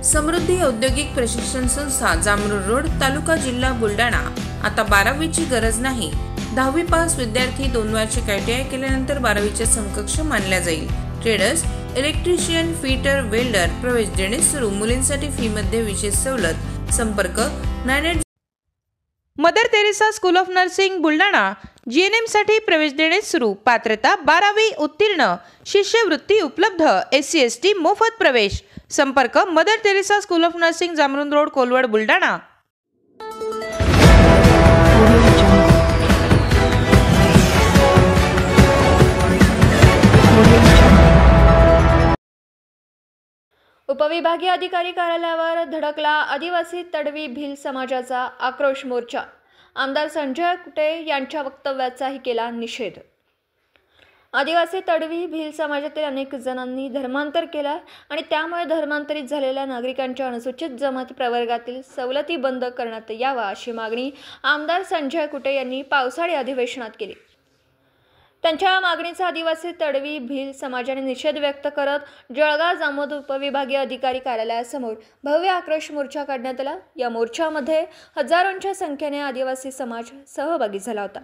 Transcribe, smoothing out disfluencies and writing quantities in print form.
समृद्धी औद्योगिक प्रशिक्षण संस्था जामरुड रोड तालुका जिल्हा बुलढाणा। आता 12वीची गरज नाही। 10वी पास विद्यार्थी 2 वार्षिक ITI केल्यानंतर 12वीच्या समकक्ष मानल्या जाईल। ट्रेडर्स, इलेक्ट्रिशियन, फिटर, वेल्डर प्रवेश देणे सुरू। मुलींसाठी फी मध्ये विशेष सवलत। संपर्क 98 Mother Teresa school of nursing Buldhana. GNM साठी प्रवेश देणे सुरू। पात्रता 12वी उत्तीर्ण। शिष्यवृत्ती उपलब्ध। SC ST मोफत प्रवेश। संपर्क Mother Teresa school of nursing Jamrud road Kolwad Buldhana. उपविभागीय अधिकारी कार्यालयावर धडकला आदिवासी तडवी भिल समाजाचा आक्रोश मोर्चा। आमदार संजय कुटे यांच्या वक्तव्याचाही केला निषेध। आदिवासी तडवी भिल समाजातील अनेक जणांनी धर्मांतर केला आणि त्यामुळे धर्मांतरित झालेल्या नागरिकांच्या अनुसूचित जमाती प्रवर्गातील सवलती बंद करण्यात यावा अशी मागणी आमदार संजय कुटे यांनी पावसाळी अधिवेशनात केली। त्यांच्या मागणीचा आदिवासी तडवी भिल समाजाने निषेध व्यक्त करत जळगाव जामोद उपविभागीय अधिकारी कार्यालयासमोर भव्य आक्रोश मोर्चा काढण्यात आला। या मोर्चामध्ये हजारोंच्या संख्येने आदिवासी समाज सहभागी झाला होता।